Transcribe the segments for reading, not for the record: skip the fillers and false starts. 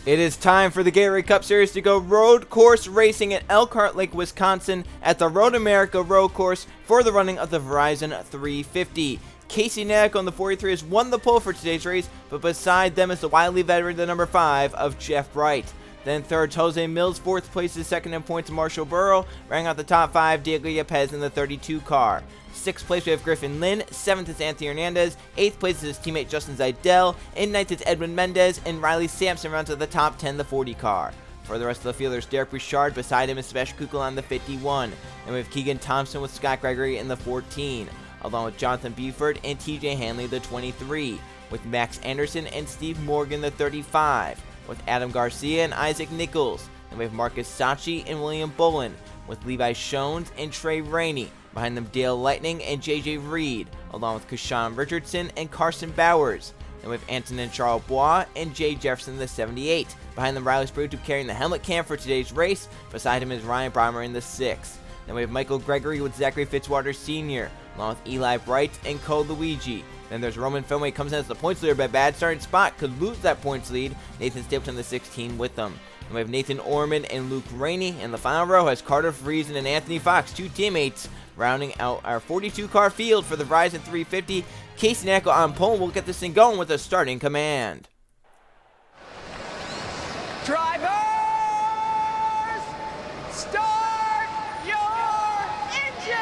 It is time for the Gatorade Cup Series to go road course racing at Elkhart Lake, Wisconsin at the Road America Road Course for the running of the Verizon 350. Casey Nack on the 43 has won the pole for today's race, but beside them is the wily veteran, the number 5 of Jeff Bright. Then third, Jose Mills. Fourth place is second in points, Marshall Burrow. Rounding out the top 5, Diego Yepez in the 32 car. Sixth place, we have Griffin Lynn. Seventh is Anthony Hernandez. Eighth place is his teammate Justin Zidell. In ninth is Edwin Mendez. And Riley Sampson rounds out the top 10, the 40 car. For the rest of the field, there's Derek Bouchard. Beside him is Sebastian Kukla on the 51. And we have Keegan Thompson with Scott Gregory in the 14. Along with Jonathan Buford and TJ Hanley, the 23. With Max Anderson and Steve Morgan, the 35. With Adam Garcia and Isaac Nichols. And we have Marcus Sachi and William Bolin. With Levi Shones and Trey Rainey. Behind them, Dale Lightning and JJ Reed, along with Kashawn Richardson and Carson Bowers. And we have Antonin Charles Bois and Jay Jefferson, the 78. Behind them, Riley Sprutu carrying the helmet cam for today's race. Beside him is Ryan Breimer in the 6th. Then we have Michael Gregory with Zachary Fitzwater Sr., along with Eli Bright and Cole Luigi. Then there's Roman Fenway, comes in as the points leader, but bad starting spot, could lose that points lead. Nathan Stapleton, the 16, with them. And we have Nathan Orman and Luke Rainey. In the final row has Carter Friesen and Anthony Fox, 2 teammates, rounding out our 42-car field for the Verizon 350. Casey Nackle on pole will get this thing going with a starting command. Drivers, start your engines!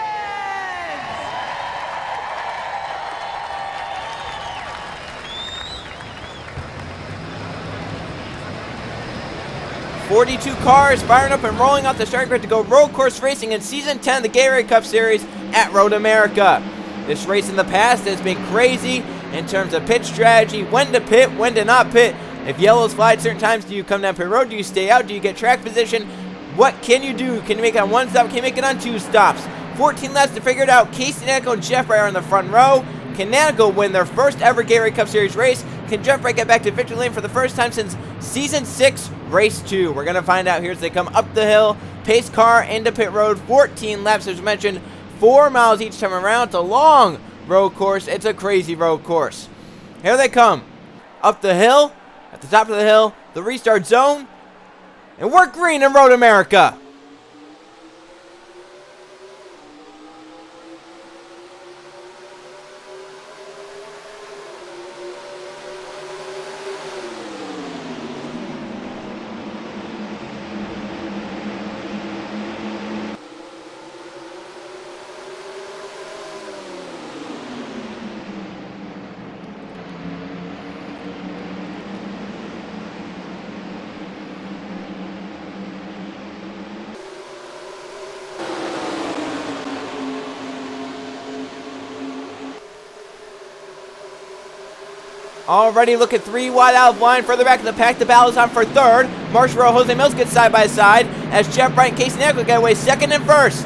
42 cars firing up and rolling off the starting grid to go road course racing in Season 10 of the Gatorade Cup Series at Road America. This race in the past has been crazy in terms of pit strategy, when to pit, when to not pit. If yellows fly at certain times, do you come down pit road? Do you stay out? Do you get track position? What can you do? Can you make it on 1 stop? Can you make it on 2 stops? 14 laps to figure it out. Casey Nackle and Jeff Bright are in the front row. Can Nackle win their first ever Gatorade Cup Series race? Can Jeff Bright get back to victory lane for the first time since Season 6, Race 2? We're going to find out here as they come up the hill. Pace car into pit road. 14 laps, as mentioned. 4 miles each time around. It's a long road course. It's a crazy road course. Here they come. Up the hill. At the top of the hill, the restart zone. And we're green in Road America. Already look at 3 wide out of line. Further back in the pack, the battle is on for third. Marshall Jose Mills gets side by side as Jeff Bright and Casey Nackle get away second and first.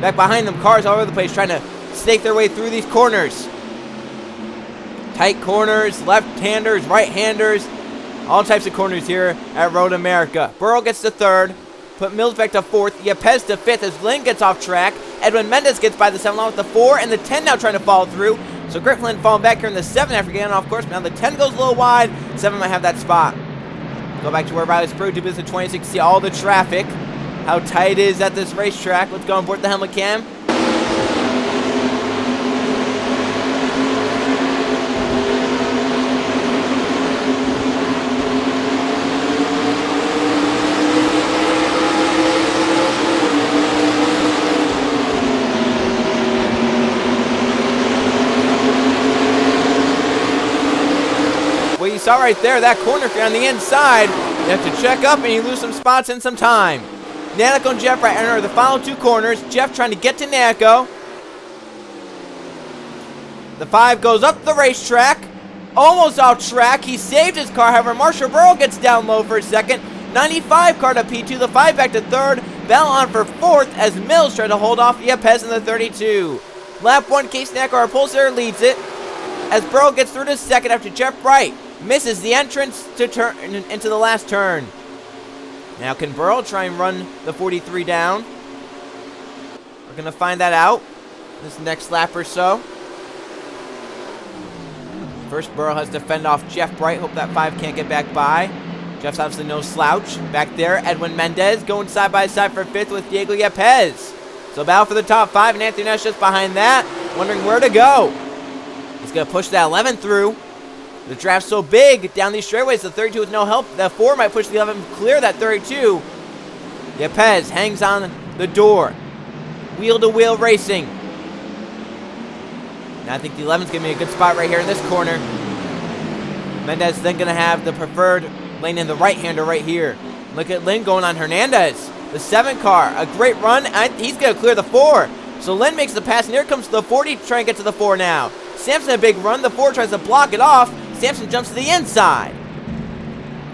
Back behind them, cars all over the place trying to snake their way through these corners. Tight corners, left-handers, right-handers, all types of corners here at Road America. Burrow gets to third. Put Mills back to fourth. Yepez to fifth as Lynn gets off track. Edwin Mendez gets by the 7 along with the 4 and the 10 now trying to follow through. So Griffin Lynn falling back here in the 7 after getting off course. Now the 10 goes a little wide. 7 might have that spot. Go back to where Riley Sprutu is the 26. See all the traffic. How tight it is at this racetrack. Let's go on board the helmet cam. Well, you saw right there, that corner, if you're on the inside, you have to check up and you lose some spots and some time. Nackle and Jeff Bright enter the final 2 corners. Jeff trying to get to Nackle. The 5 goes up the racetrack. Almost off track. He saved his car. However, Marshall Burrow gets down low for a second. 95 car to P2. The 5 back to third. Battle on for fourth as Mills tried to hold off Yepez in the 32. Lap 1, Casey Nackle, our pulsar, leads it as Burrow gets through to second after Jeff Bright misses the entrance to turn into the last turn. Now can Burrow try and run the 43 down? We're going to find that out this next lap or so. First, Burrow has to fend off Jeff Bright. Hope that 5 can't get back by. Jeff's obviously no slouch. Back there, Edwin Mendez going side by side for 5th with Diego Yepez. So battle for the top 5, and Anthony Nash just behind that, wondering where to go. He's going to push that 11 through. The draft's so big down these straightaways, the 32 with no help. That 4 might push the 11, clear that 32. Yepez hangs on the door. Wheel-to-wheel racing. And I think the 11's going to be a good spot right here in this corner. Mendez then going to have the preferred lane in the right-hander right here. Look at Lynn going on Hernandez. The 7 car, a great run. He's going to clear the 4. So Lynn makes the pass, and here comes the 40 to try and get to the 4 now. Sampson a big run. The 4 tries to block it off. Sampson jumps to the inside.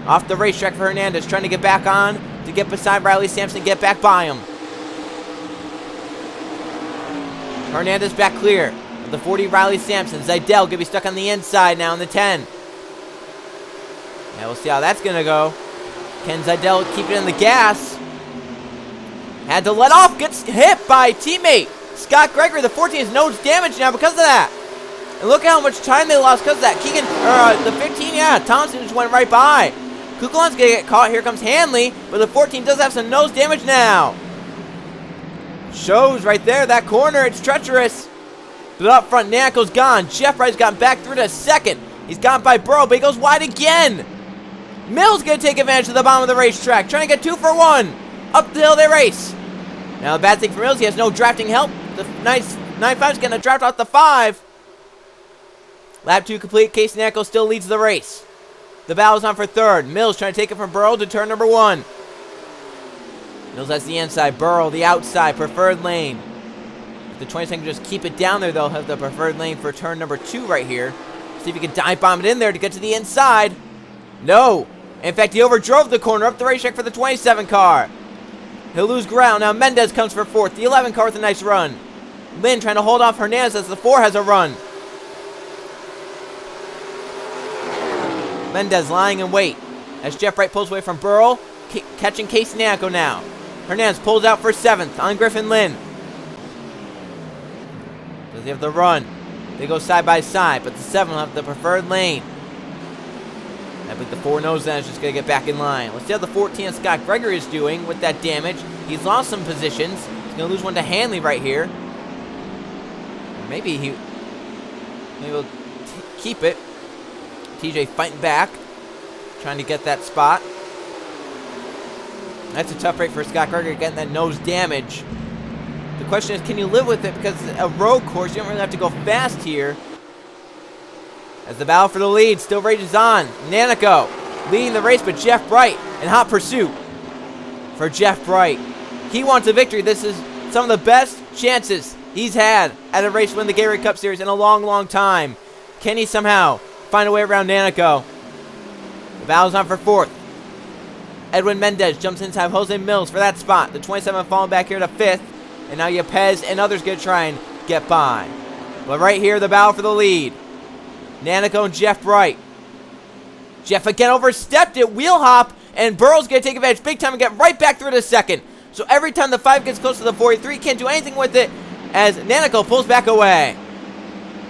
Off the racetrack for Hernandez, trying to get back on to get beside Riley Sampson, get back by him. Hernandez back clear. The 40 Riley Sampson. Zidell going to be stuck on the inside now in the 10. Yeah, we'll see how that's going to go. Can Zidell keep it in the gas? Had to let off. Gets hit by teammate Scott Gregory. The 14 has nose damage now because of that. And look at how much time they lost because of that. Keegan, the 15, yeah, Thompson just went right by. Kukulon's going to get caught. Here comes Hanley. But the 14 does have some nose damage now. Shows right there, that corner. It's treacherous. But up front, Nanako's gone. Jeff Wright's gotten back through to second. He's gone by Burrow, but he goes wide again. Mills going to take advantage of the bottom of the racetrack. Trying to get 2 for 1. Up the hill they race. Now the bad thing for Mills, he has no drafting help. The nice 9.5's going to draft off the 5. Lap 2 complete. Casey Nanako still leads the race. The battle's on for 3rd. Mills trying to take it from Burrow to turn number 1. Mills has the inside. Burrow the outside. Preferred lane. If the 22nd can just keep it down there, they'll have the preferred lane for turn number 2 right here. See if he can dive bomb it in there to get to the inside. No. In fact, he overdrove the corner up the racetrack for the 27 car. He'll lose ground. Now Mendez comes for 4th. The 11 car with a nice run. Lynn trying to hold off Hernandez as the 4 has a run. Mendez lying in wait as Jeff Wright pulls away from Burrow, catching Casey Nanako now. Hernandez pulls out for 7th on Griffin Lynn. Does he have the run? They go side by side, but the 7 will have the preferred lane. I think the 4 knows that. Is just going to get back in line. Let's see how the 14 Scott Gregory is doing with that damage. He's lost some positions. He's going to lose one to Hanley right here. Maybe he'll keep it. TJ fighting back, trying to get that spot. That's a tough break for Scott Gregory, getting that nose damage. The question is, can you live with it? Because a road course, you don't really have to go fast here. As the battle for the lead still rages on. Nanako leading the race, but Jeff Bright in hot pursuit for Jeff Bright. He wants a victory. This is some of the best chances he's had at a race to win the Gatorade Cup Series in a long, long time. Can he somehow find a way around Nanako? The battle's on for 4th. Edwin Mendez jumps inside Jose Mills for that spot. The 27 falling back here to 5th. And now Yepez and others going to try and get by. But right here, the battle for the lead. Nanako and Jeff Bright. Jeff again overstepped it. Wheel hop. And Burrow's going to take advantage big time and get right back through to 2nd. So every time the 5 gets close to the 43, can't do anything with it as Nanako pulls back away.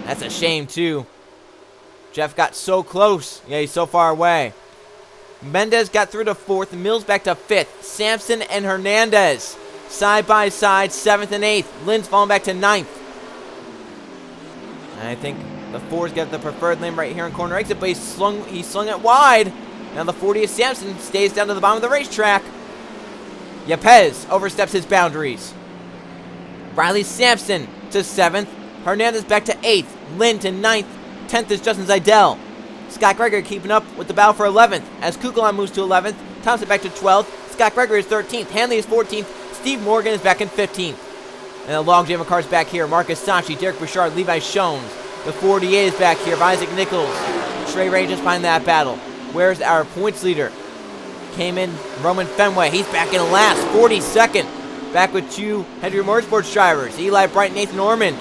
That's a shame, too. Jeff got so close. Yeah, he's so far away. Mendez got through to 4th. Mills back to 5th. Sampson and Hernandez side by side, 7th and 8th. Lynn's falling back to 9th. And I think the 4's got the preferred lane right here in corner exit, but he slung it wide. Now the 40 of Sampson stays down to the bottom of the racetrack. Yepez oversteps his boundaries. Riley Sampson to 7th. Hernandez back to 8th. Lynn to 9th. 10th is Justin Zidell. Scott Gregory keeping up with the battle for 11th as Kukulon moves to 11th. Thompson back to 12th. Scott Gregory is 13th. Hanley is 14th. Steve Morgan is back in 15th. And the long jam of cars back here. Marcus Sachi, Derek Bouchard, Levi Shones. The 48 is back here. Isaac Nichols. Trey Ray just behind that battle. Where's our points leader? Came in Roman Fenway. He's back in last. 42nd. Back with 2 Hendry Motorsports drivers. Eli Bright, Nathan Ormond.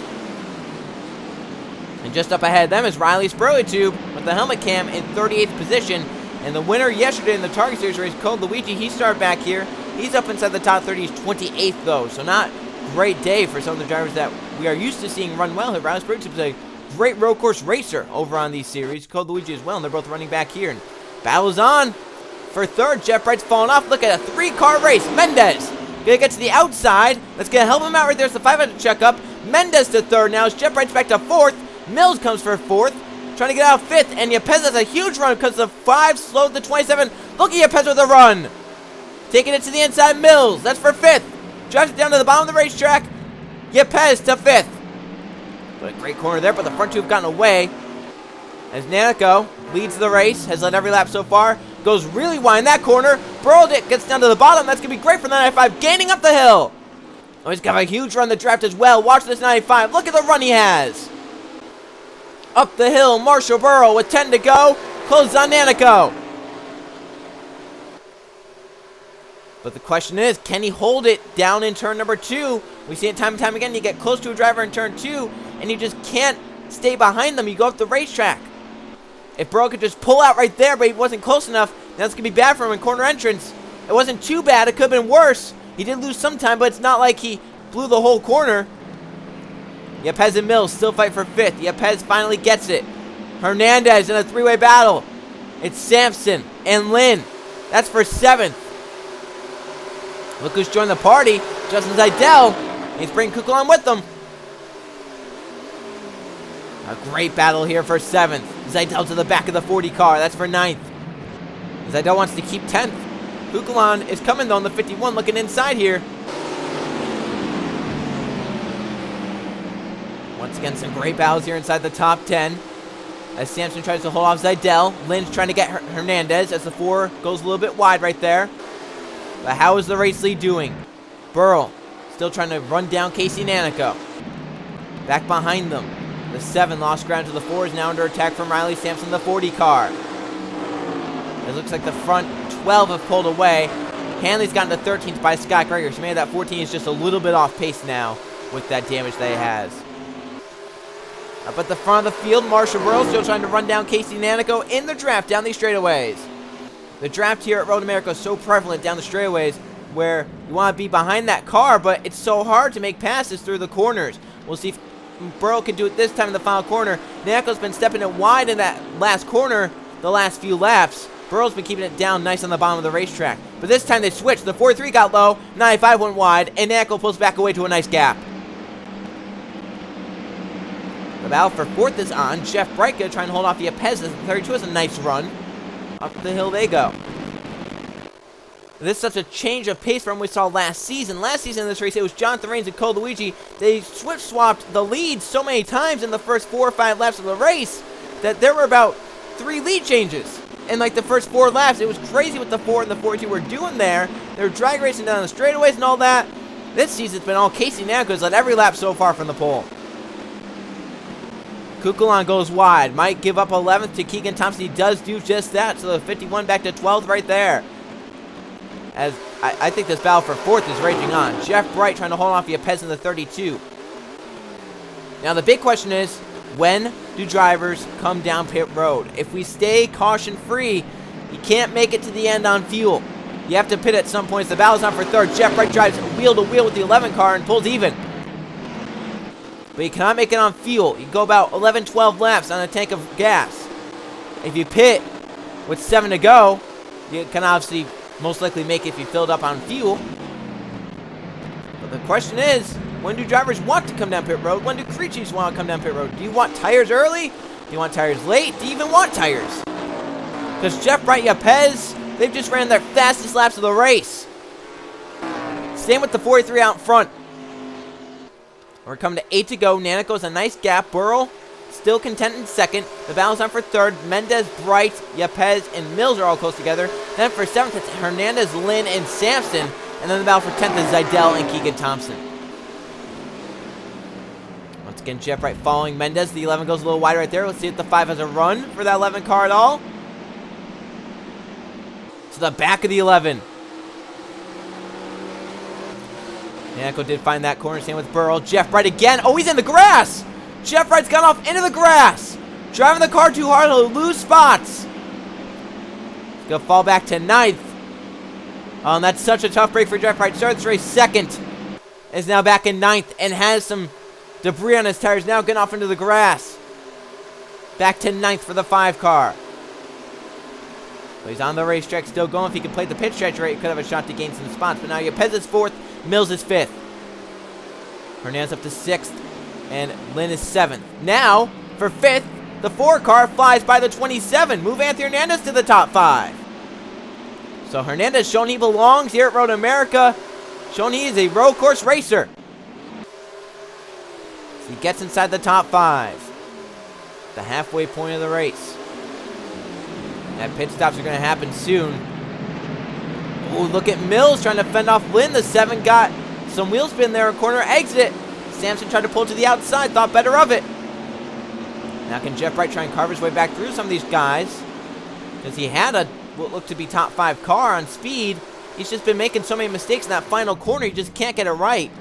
And just up ahead of them is Riley Spurley-Tube with the helmet cam in 38th position. And the winner yesterday in the Target Series race, Cole Luigi, he started back here. He's up inside the top 30. He's 28th, though. So not great day for some of the drivers that we are used to seeing run well here. Riley Spurley-Tube is a great road course racer over on these series. Cole Luigi as well, and they're both running back here. And battle's on. for third. Jeff Bright's falling off. Look at a 3-car race. Mendez gonna get to the outside. That's gonna help him out right there. It's the 500 checkup. Mendez to third now as Jeff Bright's back to fourth. Mills comes for fourth, trying to get out fifth, and Yepez has a huge run because the 5 slowed the 27. Look at Yepez with a run. Taking it to the inside, Mills. That's for fifth. Drives it down to the bottom of the racetrack. Yepez to fifth. But a great corner there, but the front two have gotten away. As Nanico leads the race, has led every lap so far. Goes really wide in that corner. Burrow gets down to the bottom. That's going to be great for the 95, gaining up the hill. Oh, he's got a huge run the draft as well. Watch this 95. Look at the run he has. Up the hill, Marshall Burrow with 10 to go. Closes on Nanico. But the question is, can he hold it down in turn number 2? We see it time and time again. You get close to a driver in turn 2, and you just can't stay behind them. You go up the racetrack. If Burrow could just pull out right there, but he wasn't close enough, that's going to be bad for him in corner entrance. It wasn't too bad. It could have been worse. He did lose some time, but it's not like he blew the whole corner. Yepez and Mills still fight for fifth. Yepez finally gets it. Hernandez in a 3-way battle. It's Sampson and Lynn. That's for seventh. Look who's joined the party. Justin Zeidel. He's bringing Kukulon with them. A great battle here for seventh. Zeidel to the back of the 40 car. That's for ninth. Zeidel wants to keep 10th. Kukulon is coming though on the 51, looking inside here. Once again, some great battles here inside the top 10. As Sampson tries to hold off Zeidel. Lynn's trying to get Hernandez as the 4 goes a little bit wide right there. But how is the race lead doing? Burrow still trying to run down Casey Nanico. Back behind them. The 7 lost ground to the 4 is now under attack from Riley Sampson, the 40 car. It looks like the front 12 have pulled away. Hanley's gotten to 13th by Scott Greger. So maybe that 14 is just a little bit off pace now with that damage that he has. Up at the front of the field, Marshall Burrow still trying to run down Casey Nanico in the draft down these straightaways. The draft here at Road America is so prevalent down the straightaways where you want to be behind that car, but it's so hard to make passes through the corners. We'll see if Burrow can do it this time in the final corner. Nanico's been stepping it wide in that last corner the last few laps. Burrow's been keeping it down nice on the bottom of the racetrack. But this time they switched. The 43 got low, 95 went wide, and Nanico pulls back away to a nice gap. The battle for 4th is on. Jeff Breika trying to hold off the Yepez. The 32 has a nice run. Up the hill they go. This is such a change of pace from what we saw last season. Last season in this race, it was Jonathan Rains and Cole Luigi. They switch-swapped the leads so many times in the first 4 or 5 laps of the race that there were about 3 lead changes in like the first 4 laps. It was crazy what the 4 and the 42 were doing there. They were drag racing down the straightaways and all that. This season it's been all Casey Nanico's led every lap so far from the pole. Kukulon goes wide. Might give up 11th to Keegan Thompson. He does do just that. So the 51 back to 12th right there. As I think this battle for 4th is raging on. Jeff Bright trying to hold off Yepez in the 32. Now the big question is, when do drivers come down pit road? If we stay caution free, you can't make it to the end on fuel. You have to pit at some points. The battle's on for 3rd. Jeff Bright drives wheel to wheel with the 11 car and pulls even. But you cannot make it on fuel. You go about 11, 12 laps on a tank of gas. If you pit with 7 to go, you can obviously most likely make it if you filled up on fuel. But the question is, when do drivers want to come down pit road? When do crew chiefs want to come down pit road? Do you want tires early? Do you want tires late? Do you even want tires? Because Jeff Bright, Yepez, they've just ran their fastest laps of the race. Same with the 43 out front. We're coming to 8 to go. Nanico's a nice gap. Burrow still content in 2nd. The battle's on for 3rd. Mendez, Bright, Yepez, and Mills are all close together. Then for 7th, it's Hernandez, Lynn, and Sampson. And then the battle for 10th is Zeidel and Keegan Thompson. Once again, Jeff Bright following Mendez. The 11 goes a little wide right there. Let's see if the 5 has a run for that 11 car at all. To the back of the 11. Nanico did find that corner, same with Burrow. Jeff Bright again. Oh, he's in the grass. Jeff Bright's gone off into the grass. Driving the car too hard, he'll lose spots. He's going to fall back to 9th. Oh, and that's such a tough break for Jeff Bright. Started this race 2nd. Is now back in 9th and has some debris on his tires. Now getting off into the grass. Back to 9th for the 5 car. So he's on the racetrack, still going. If he could play the pit strategy right, he could have a shot to gain some spots. But now Yepez is 4th, Mills is 5th. Hernandez up to 6th, and Lynn is 7th. Now, for 5th, the 4 car flies by the 27. Move Anthony Hernandez to the top 5. So Hernandez showing he belongs here at Road America. Showing he is a road course racer. So he gets inside the top 5. The halfway point of the race. And pit stops are going to happen soon. Oh, look at Mills trying to fend off Lynn. The 7 got some wheel spin there in corner exit. Sampson tried to pull to the outside, thought better of it. Now can Jeff Wright try and carve his way back through some of these guys? Because he had a what looked to be top 5 car on speed. He's just been making so many mistakes in that final corner. He just can't get it right.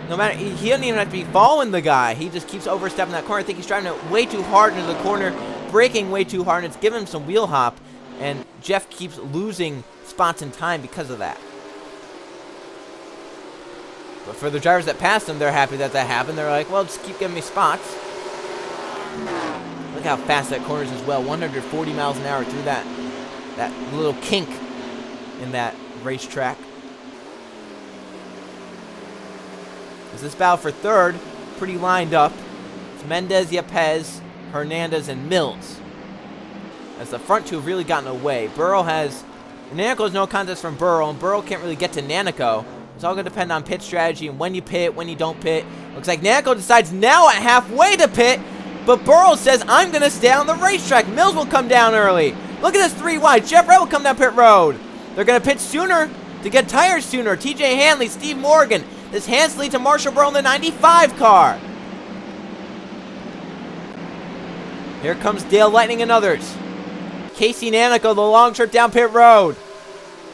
No matter, he doesn't even have to be following the guy. He just keeps overstepping that corner. I think he's driving it way too hard into the corner, braking way too hard, and it's giving him some wheel hop. And Jeff keeps losing spots in time because of that. But for the drivers that passed him, they're happy that that happened. They're like, well, just keep giving me spots. Look how fast that corner is as well. 140 miles an hour through that little kink in that racetrack. As this battle for 3rd, pretty lined up. It's Mendez, Yepez, Hernandez, and Mills. As the front 2 have really gotten away. Nanico has no contest from Burrow, and Burrow can't really get to Nanico. It's all going to depend on pit strategy and when you pit, when you don't pit. Looks like Nanico decides now at halfway to pit, but Burrow says, I'm going to stay on the racetrack. Mills will come down early. Look at this 3 wide. Jeff Wright will come down pit road. They're going to pit sooner to get tires sooner. TJ Hanley, Steve Morgan. This hands lead to Marshall Burrow in the 95 car. Here comes Dale Lightning and others. Casey Nanico, the long trip down pit road.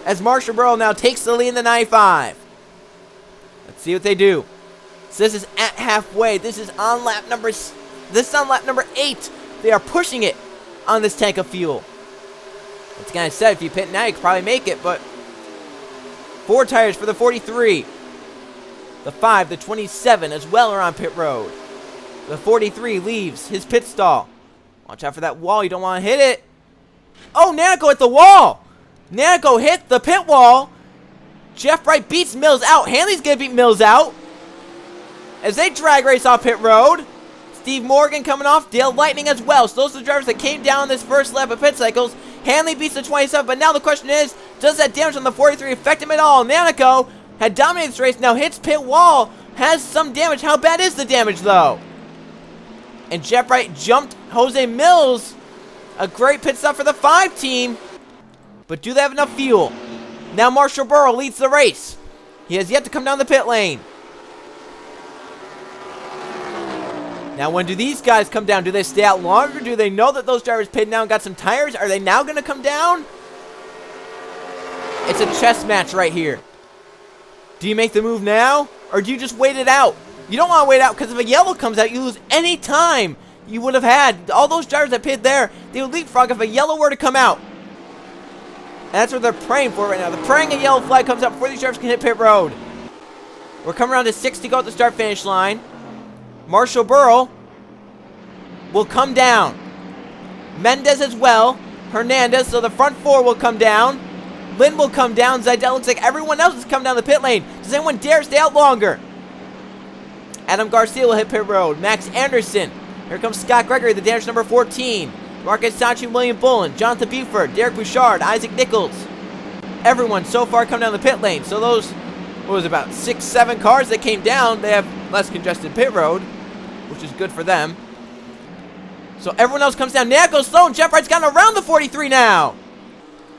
As Marshall Burrow now takes the lead in the 95. Let's see what they do. So this is at halfway. This is on lap number 8. They are pushing it on this tank of fuel. It's kind of said if you pit now, you could probably make it, but 4 tires for the 43. The 5, the 27 as well are on pit road. The 43 leaves his pit stall. Watch out for that wall. You don't want to hit it. Oh, Nanico hit the wall. Nanico hit the pit wall. Jeff Wright beats Mills out. Hanley's going to beat Mills out. As they drag race off pit road. Steve Morgan coming off. Dale Lightning as well. So those are the drivers that came down this first lap of pit cycles. Hanley beats the 27. But now the question is, does that damage on the 43 affect him at all? Nanico had dominated this race. Now hits pit wall. Has some damage. How bad is the damage though? And Jeff Wright jumped Jose Mills. A great pit stop for the 5 team. But do they have enough fuel? Now Marshall Burrow leads the race. He has yet to come down the pit lane. Now when do these guys come down? Do they stay out longer? Do they know that those drivers pitted now and got some tires? Are they now going to come down? It's a chess match right here. Do you make the move now? Or do you just wait it out? You don't want to wait out because if a yellow comes out, you lose any time you would have had. All those drivers that pitted there, they would leapfrog if a yellow were to come out. And that's what they're praying for right now. They're praying a yellow flag comes out before these drivers can hit pit road. We're coming around to 6 to go at the start-finish line. Marshall Burrow will come down. Mendez as well. Hernandez, so the front 4 will come down. Lynn will come down. Zidell looks like everyone else has come down the pit lane. Does anyone dare stay out longer? Adam Garcia will hit pit road. Max Anderson. Here comes Scott Gregory, the damage number 14. Marcus Sanchi, William Bullen, Jonathan Buford, Derek Bouchard, Isaac Nichols. Everyone so far come down the pit lane. So those, what was it, about 6, 7 cars that came down, they have less congested pit road, which is good for them. So everyone else comes down. Nanico slow, and Jeff Wright's gotten around the 43 now.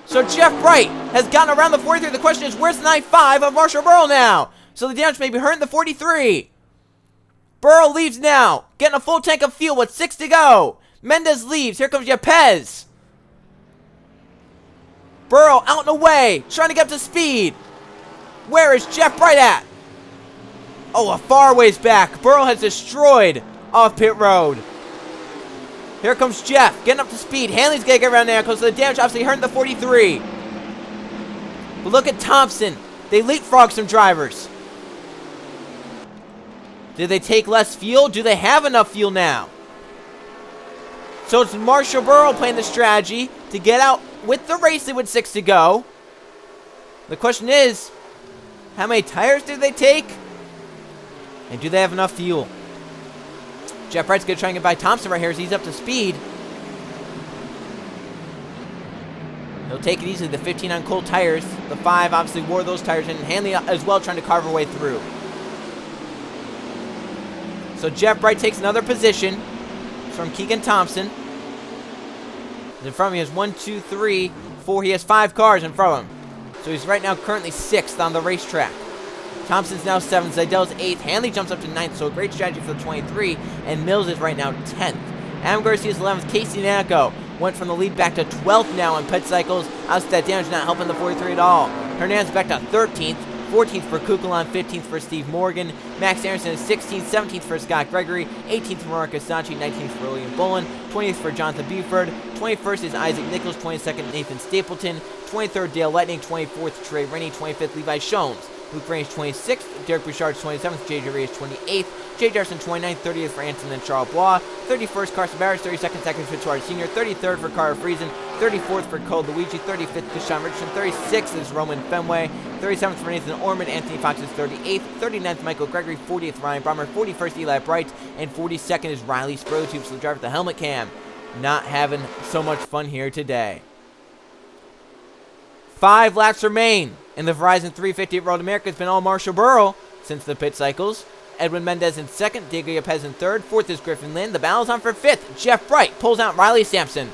So Jeff Wright has gotten around the 43. The question is, where's the 95 of Marshall Burrow now? So the damage may be hurting the 43. Burrow leaves now, getting a full tank of fuel with 6 to go. Mendez leaves. Here comes Yepez. Burrow out and away, trying to get up to speed. Where is Jeff Wright at? Oh, a far ways back. Burrow has destroyed off pit road. Here comes Jeff, getting up to speed. Hanley's going to get around Nanico, so the damage obviously hurting the 43. But look at Thompson. They leapfrog some drivers. Did they take less fuel? Do they have enough fuel now? So it's Marshall Burrow playing the strategy, to get out with the race lead with 6 to go. The question is, how many tires do they take? And do they have enough fuel? Jeff Wright's going to try and get by Thompson right here as he's up to speed. He'll take it easily. The 15 on cold tires. The 5 obviously wore those tires in. Hanley as well trying to carve her way through. So Jeff Wright takes another position from Keegan Thompson. In front of him he has 1, 2, 3, 4. He has 5 cars in front of him. So he's right now currently 6th on the racetrack. Thompson's now 7th. Zeidel's 8th. Hanley jumps up to 9th. So a great strategy for the 23. And Mills is right now 10th. Adam Garcia's 11th. Casey Nako went from the lead back to 12th now on pit cycles. Obviously that damage not helping the 43 at all. Hernandez back to 13th. 14th for Kukulon, 15th for Steve Morgan. Max Anderson is 16th, 17th for Scott Gregory, 18th for Marcus Sanchi, 19th for William Bullen, 20th for Jonathan Buford, 21st is Isaac Nichols, 22nd Nathan Stapleton, 23rd Dale Lightning, 24th Trey Rennie, 25th Levi Shones, Luke Range 26th, Derek Bouchard 27th, JJ Reyes 28th, Jay Darson 29th, 30th for Anton and Charles Blois, 31st Carson Barris, 32nd Zachary Fitzgerald Sr., 33rd for Cara Friesen, 34th for Cole Luigi, 35th Deshaun Richardson, 36th is Roman Fenway, 37th for Nathan Orman, Anthony Fox is 38th, 39th Michael Gregory, 40th Ryan Brommer, 41st Eli Bright, and 42nd is Riley Sprotube, so the driver with the helmet cam. Not having so much fun here today. 5 laps remain in the Verizon 350 at Road America. It's been all Marshall Burrow since the pit cycles. Edwin Mendez in 2nd, Diego Yepez in 3rd, 4th is Griffin Lynn. The battle's on for 5th. Jeff Bright pulls out Riley Sampson.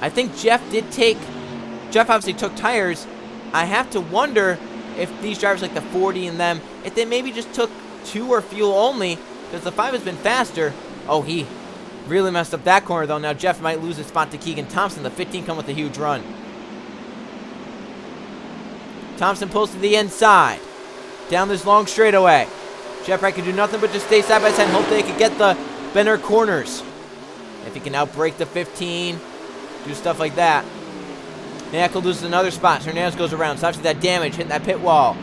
I think Jeff obviously took tires. I have to wonder if these drivers like the 40 and them, if they maybe just took 2 or fuel only, because the 5 has been faster. Oh, he really messed up that corner though. Now Jeff might lose his spot to Keegan Thompson. The 15 come with a huge run. Thompson pulls to the inside. Down this long straightaway. Jeff Wright can do nothing but just stay side by side and hope they can get the Benner corners. If he can outbrake the 15, do stuff like that. Nackel loses another spot. Hernandez goes around. So obviously that damage hitting that pit wall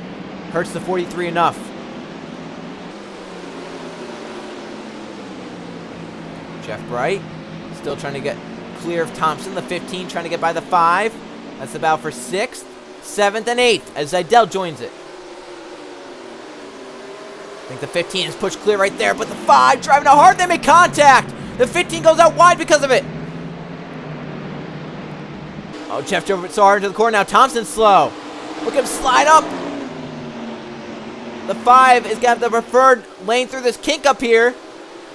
hurts the 43 enough. Jeff Bright still trying to get clear of Thompson. The 15 trying to get by the 5. That's the battle for 6th, 7th, and 8th as Zeidel joins it. I think the 15 is pushed clear right there, but the 5 driving out hard. They make contact. The 15 goes out wide because of it. Oh, Jeff drove it so hard into the corner. Now Thompson's slow. Look at him slide up. The 5 is got the preferred lane through this kink up here.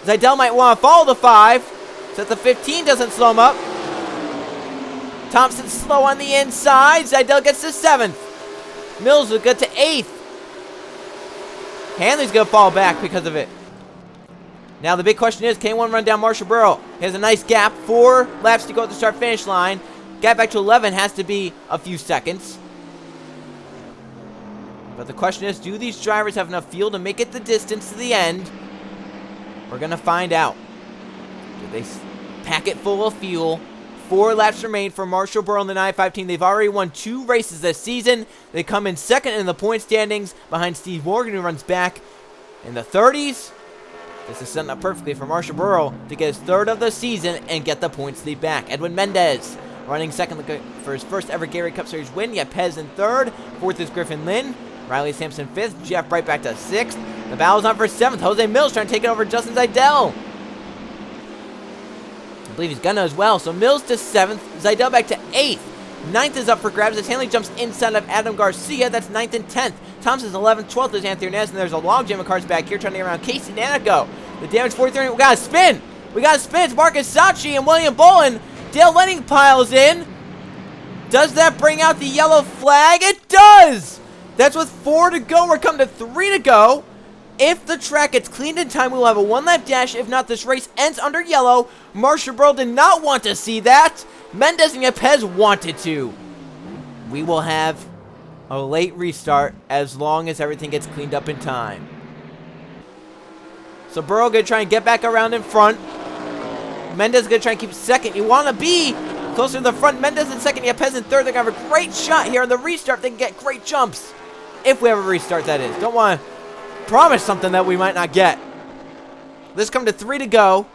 Zeidel might want to follow the 5 so that the 15 doesn't slow him up. Thompson's slow on the inside. Zeidel gets to 7th. Mills will get to 8th. Hanley's going to fall back because of it. Now the big question is, can one run down Marshall Burrow? He has a nice gap. 4 laps to go at the start-finish line. Gap back to 11 has to be a few seconds. But the question is, do these drivers have enough fuel to make it the distance to the end? We're going to find out. Do they pack it full of fuel? 4 laps remain for Marshall Burrow and the 95 team. They've already won 2 races this season. They come in 2nd in the point standings behind Steve Morgan, who runs back in the 30s. This is setting up perfectly for Marshall Burrow to get his 3rd of the season and get the points lead back. Edwin Mendez running 2nd for his first ever Gatorade Cup Series win. Yepez in 3rd. 4th is Griffin Lynn. Riley Sampson 5th. Jeff Bright back to 6th. The battle's on for 7th. Jose Mills trying to take it over Justin Zeidel. I believe he's gonna as well. So Mills to 7th. Zeidel back to 8th. 9th is up for grabs as Hanley jumps inside of Adam Garcia. That's 9th and 10th. Thompson's 11th. 12th is Anthony Hernandez. And there's a log jam of cars back here trying to get around Casey Nanico. The damage 43. We got a spin. It's Marcus Sachi and William Bullen. Dale Lenning piles in. Does that bring out the yellow flag? It does! That's with 4 to go. We're coming to 3 to go. If the track gets cleaned in time, we will have a 1-lap dash. If not, this race ends under yellow. Marshall Burrow did not want to see that. Mendez and Yepez wanted to. We will have a late restart as long as everything gets cleaned up in time. So Burrow going to try and get back around in front. Mendez is going to try and keep 2nd. You want to be closer to the front. Mendez in 2nd, Yepez in 3rd. They're going to have a great shot here on the restart. They can get great jumps. If we have a restart, that is. Don't want to promise something that we might not get. Let's come to 3 to go.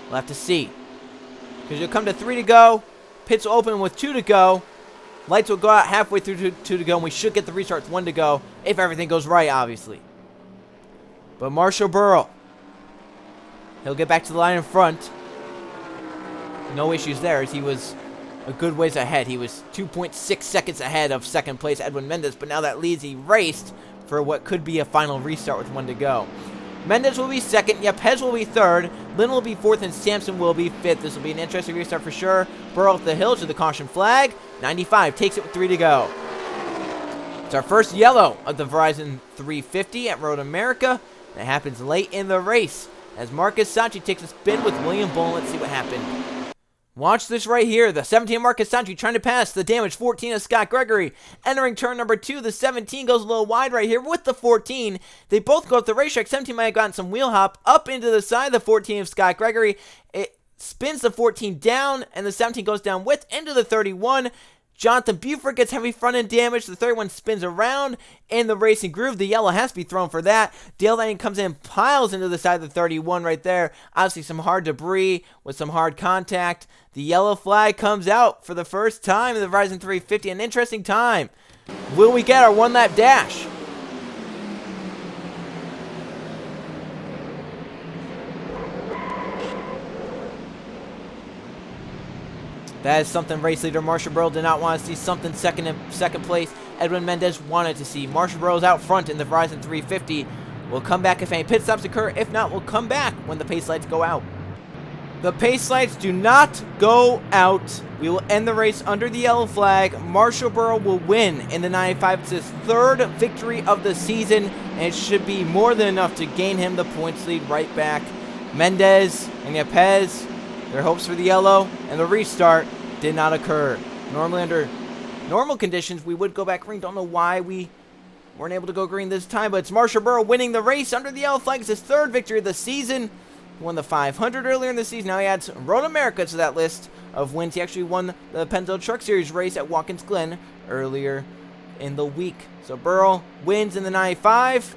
We'll have to see. because you'll come to 3 to go. Pits will open with 2 to go. Lights will go out halfway through 2 to go, and we should get the restart with 1 to go, if everything goes right, obviously. But Marshall Burrow, he'll get back to the line in front. No issues there, as he was a good ways ahead. He was 2.6 seconds ahead of second place Edwin Mendez, but now that leads erased for what could be a final restart with 1 to go. Mendez will be second, Yepes will be third, Lynn will be fourth, and Sampson will be fifth. This will be an interesting restart for sure. Burrow up the hill to the caution flag. 95 takes it with 3 to go. It's our first yellow of the Verizon 350 at Road America. That happens late in the race as Marcus Sanchi takes a spin with William Bowen. Let's see what happened. Watch this right here. The 17 Marcus Sanchi trying to pass the damaged 14 of Scott Gregory. Entering turn number 2, the 17 goes a little wide right here with the 14. They both go up the racetrack. 17 might have gotten some wheel hop up into the side of the 14 of Scott Gregory. It spins the 14 down, and the 17 goes down with into the 31. Jonathan Buford gets heavy front end damage. The 31 spins around in the racing groove. The yellow has to be thrown for that. Dale Lanning comes in, piles into the side of the 31 right there. Obviously some hard debris with some hard contact. The yellow flag comes out for the first time in the Verizon 350. An interesting time. Will we get our 1 lap dash? That is something race leader Marshall Burrow did not want to see. Something second place Edwin Mendez wanted to see. Marshall Burrow's out front in the Verizon 350. We'll come back if any pit stops occur. If not, we'll come back when the pace lights go out. The pace lights do not go out. We will end the race under the yellow flag. Marshall Burrow will win in the 95. It's his 3rd victory of the season, and it should be more than enough to gain him the points lead right back. Mendez and Yepes, their hopes for the yellow and the restart did not occur. Normally under normal conditions, we would go back green. Don't know why we weren't able to go green this time, but it's Marshall Burrow winning the race under the yellow flag. It's his 3rd victory of the season. He won the 500 earlier in the season. Now he adds Road America to that list of wins. He actually won the Pennzoil Truck Series race at Watkins Glen earlier in the week. So Burrow wins in the 95.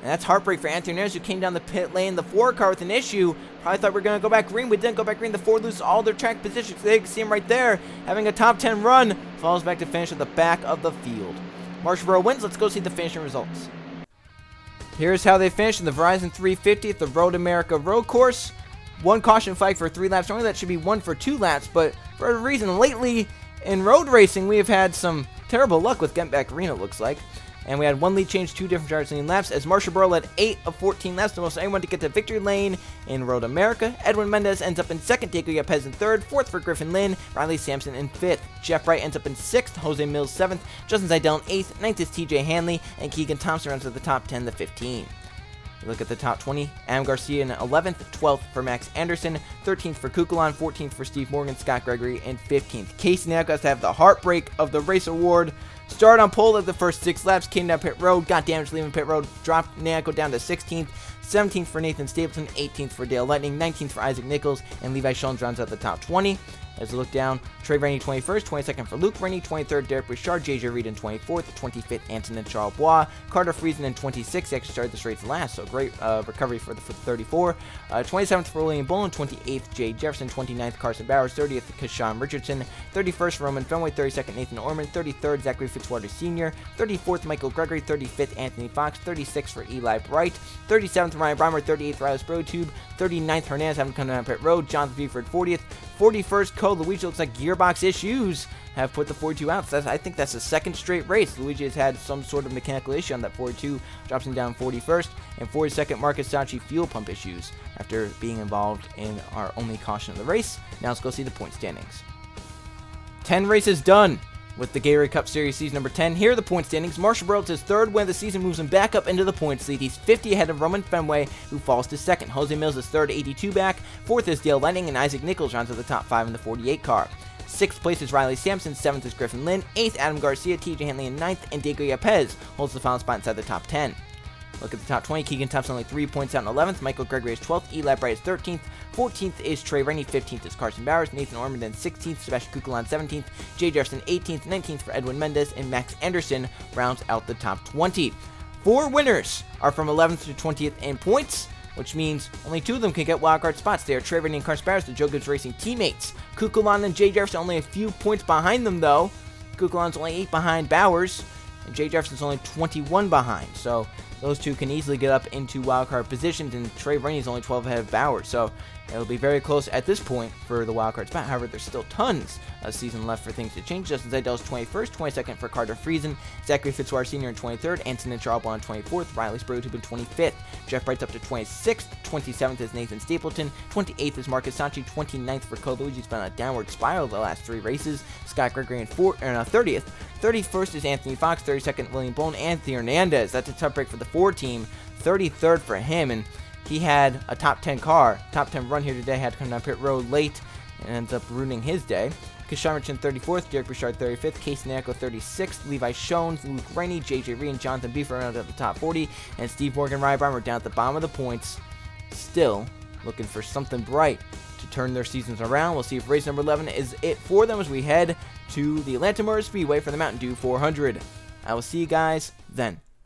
And that's heartbreak for Anthony Hernandez, who came down the pit lane, the 4 car with an issue. Probably thought we were going to go back green. We didn't go back green. The 4 lose all their track positions. They can see him right there, having a top 10 run. Falls back to finish at the back of the field. Marshall Burrow wins. Let's go see the finishing results. Here's how they finished in the Verizon 350 at the Road America road course. 1 caution flag for 3 laps. Normally that should be 1 for 2 laps, but for a reason lately in road racing, we have had some terrible luck with getting back green, it looks like. And we had 1 lead change, 2 different drivers leading laps, as Marshall Burrow led 8 of 14 laps, the most anyone to get to victory lane in Road America. Edwin Mendez ends up in 2nd, Diego Yepes in 3rd, 4th for Griffin Lynn, Riley Sampson in 5th. Jeff Wright ends up in 6th, Jose Mills 7th, Justin Zeidel in 8th, 9th is TJ Hanley, and Keegan Thompson runs at the top 10 to 15. We look at the top 20. Adam Garcia in 11th, 12th for Max Anderson, 13th for Kukulon, 14th for Steve Morgan, Scott Gregory, and 15th. Casey Neal got to have the heartbreak of the race award. Started on pole at the first 6 laps, came down pit road, got damaged leaving pit road, dropped Neako down to 16th, 17th for Nathan Stapleton, 18th for Dale Lightning, 19th for Isaac Nichols, and Levi Schoens rounds out the top 20. As we look down, Trey Rainey 21st, 22nd for Luke Rainey, 23rd Derek Richard, JJ Reed in 24th, 25th Anton and Charles Bois, Carter Friesen in 26th. He actually started this race last, so great recovery for the 34. 27th for William Bolin, 28th Jay Jefferson, 29th Carson Bowers, 30th Kashawn Richardson, 31st for Roman Fenway, 32nd Nathan Orman, 33rd Zachary Fitzwater Sr., 34th Michael Gregory, 35th Anthony Fox, 36th for Eli Bright, 37th Ryan Breimer, 38th Riley Sprotube, 39th Hernandez having come down pit road, Jonathan Buford 40th, 41st Cole Luigi. Looks like gearbox issues have put the 42 out. So I think that's the 2nd straight race. Luigi has had some sort of mechanical issue on that 42, drops him down 41st, and 42nd Marcus Sanchi fuel pump issues after being involved in our only caution of the race. Now let's go see the point standings. 10 races done with the Gatorade Cup Series season number 10. Here are the point standings. Marshall Burrow, his 3rd win of the season, moves him back up into the points lead. He's 50 ahead of Roman Fenway, who falls to 2nd. Jose Mills is 3rd, 82 back. 4th is Dale Lightning, and Isaac Nichols rounds to the top 5 in the 48 car. 6th place is Riley Sampson, 7th is Griffin Lynn, 8th Adam Garcia, TJ Hanley in 9th, and Diego Yepes holds the final spot inside the top 10. Look at the top 20. Keegan Thompson only 3 points out in 11th. Michael Gregory is 12th. Eli Bright is 13th. 14th is Trey Rainey. 15th is Carson Bowers. Nathan Orman then 16th. Sebastian Kukulon 17th. Jay Jefferson 18th. 19th for Edwin Mendez. And Max Anderson rounds out the top 20. 4 winners are from 11th to 20th in points. which means only 2 of them can get wildcard spots. They are Trey Rainey and Carson Barris, the Joe Gibbs Racing teammates. Kukulon and Jay Jefferson only a few points behind them, though. Kukulon's only 8 behind Bowers, and Jay Jefferson's only 21 behind. So those 2 can easily get up into wildcard positions, and Trey Rainey's only 12 ahead of Bowers. So it'll be very close at this point for the wildcard spot. However, there's still tons of season left for things to change. Justin Zidell's 21st, 22nd for Carter Friesen, Zachary Fitzwater Sr. in 23rd, Anson and Charles in 24th, Riley Spraytube in 25th, Jeff Bright's up to 26th, 27th is Nathan Stapleton, 28th is Marcus Sanchi, 29th for Cole Luigi's been on a downward spiral the last 3 races, Scott Gregory in 30th, 31st is Anthony Fox, 32nd William Bone, Anthony Hernandez. That's a tough break for the 4 team, 33rd for him, and he had a top 10 run here today, had to come down pit road late, and ends up ruining his day. Kishan Richardson 34th, Derek Bouchard 35th, Casey Nako 36th, Levi Shones, Luke Rainey, JJ Ree, and Jonathan Beef around at the top 40, and Steve Morgan, Ryan Bryan were down at the bottom of the points, still looking for something bright to turn their seasons around. We'll see if race number 11 is it for them as we head to the Atlanta Motor Speedway for the Mountain Dew 400. I will see you guys then.